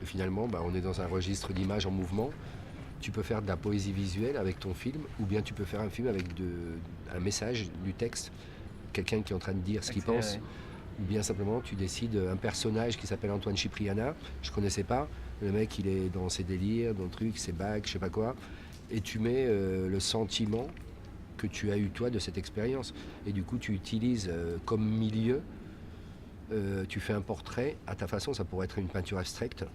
finalement, on est dans un registre d'images en mouvement. Tu peux faire de la poésie visuelle avec ton film, ou bien tu peux faire un film avec un message, du texte, quelqu'un qui est en train de dire ce qu'il pense, Ouais. ou bien simplement tu décides un personnage qui s'appelle Antoine Cipriana, je ne connaissais pas, le mec il est dans ses délires, dans le truc, ses bagues, je sais pas quoi, et tu mets le sentiment que tu as eu toi de cette expérience. Et du coup tu utilises comme milieu, tu fais un portrait à ta façon, ça pourrait être une peinture abstraite.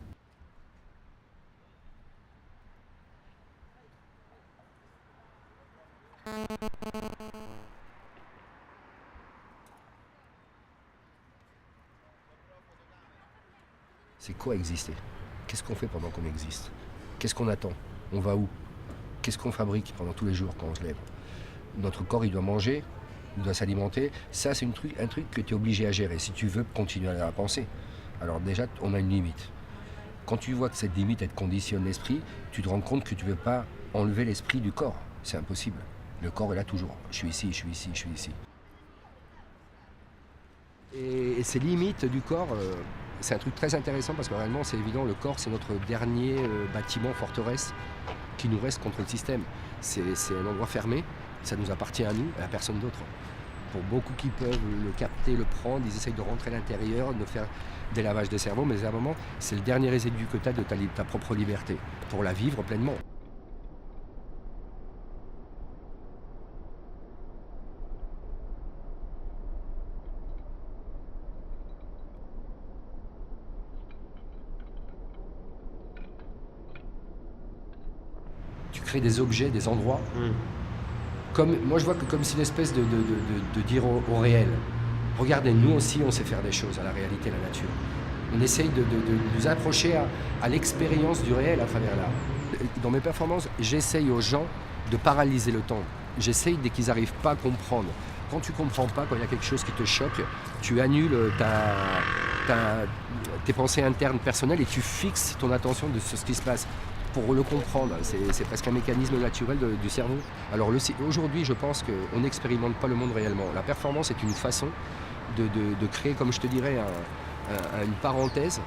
C'est quoi exister? Qu'est-ce qu'on fait pendant qu'on existe? Qu'est-ce qu'on attend? On va où? Qu'est-ce qu'on fabrique pendant tous les jours quand on se lève? Notre corps, il doit manger, il doit s'alimenter. Ça, c'est un truc que tu es obligé à gérer si tu veux continuer à penser. Alors déjà, on a une limite. Quand tu vois que cette limite, elle te conditionne l'esprit, tu te rends compte que tu ne veux pas enlever l'esprit du corps. C'est impossible. Le corps est là toujours. Je suis ici, je suis ici, je suis ici. Et ces limites du corps, c'est un truc très intéressant parce que réellement, c'est évident, le corps, c'est notre dernier bâtiment forteresse qui nous reste contre le système. C'est un endroit fermé, ça nous appartient à nous et à personne d'autre. Pour beaucoup qui peuvent le capter, le prendre, ils essayent de rentrer à l'intérieur, de faire des lavages de cerveau, mais à un moment, c'est le dernier résidu que tu as de ta propre liberté, pour la vivre pleinement. Tu crées des objets, des endroits, moi je vois que comme si une espèce de dire au réel. Regardez, nous aussi on sait faire des choses à la réalité, à la nature. On essaye de nous approcher à l'expérience du réel à travers l'art. Dans mes performances, j'essaye aux gens de paralyser le temps. J'essaye dès qu'ils n'arrivent pas à comprendre. Quand tu ne comprends pas, quand il y a quelque chose qui te choque, tu annules tes pensées internes personnelles et tu fixes ton attention sur ce qui se passe. Pour le comprendre, c'est presque un mécanisme naturel du cerveau. Alors aujourd'hui, je pense qu'on n'expérimente pas le monde réellement. La performance est une façon de créer, comme je te dirais, une parenthèse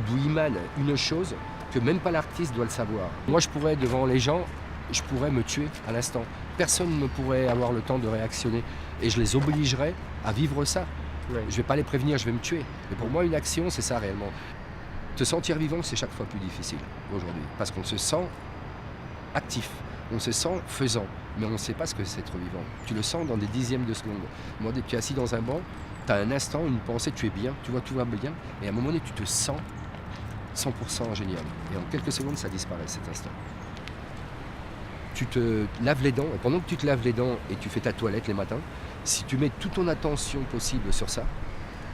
d'où émane une chose que même pas l'artiste doit le savoir. Moi, je pourrais, devant les gens, je pourrais me tuer à l'instant. Personne ne pourrait avoir le temps de réactionner. Et je les obligerais à vivre ça. Ouais. Je ne vais pas les prévenir, je vais me tuer. Mais pour moi, une action, c'est ça réellement. Te sentir vivant, c'est chaque fois plus difficile aujourd'hui, parce qu'on se sent actif, on se sent faisant, mais on ne sait pas ce que c'est être vivant. Tu le sens dans des dixièmes de secondes. Moi, dès que tu es assis dans un banc, tu as un instant, une pensée, tu es bien, tu vois, tout va bien, et à un moment donné, tu te sens 100% génial. Et en quelques secondes, ça disparaît, cet instant. Tu te laves les dents, et pendant que tu te laves les dents et tu fais ta toilette les matins, si tu mets toute ton attention possible sur ça,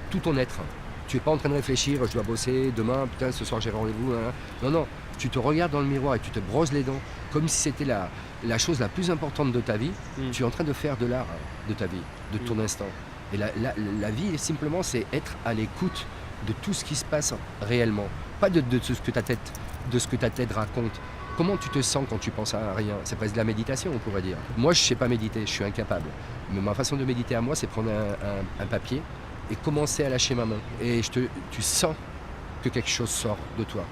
tout ton être, tu n'es pas en train de réfléchir, je dois bosser, demain, putain, ce soir j'ai rendez-vous. Hein. Non, non, tu te regardes dans le miroir et tu te brosses les dents comme si c'était la chose la plus importante de ta vie. Tu es en train de faire de l'art de ta vie, de ton instant. Et la vie, simplement, c'est être à l'écoute de tout ce qui se passe réellement. Pas de ce que ta tête raconte. Comment tu te sens quand tu penses à rien? C'est presque de la méditation, on pourrait dire. Moi, je ne sais pas méditer, je suis incapable. Mais ma façon de méditer à moi, c'est prendre un papier et commencer à lâcher ma main. Et tu sens que quelque chose sort de toi.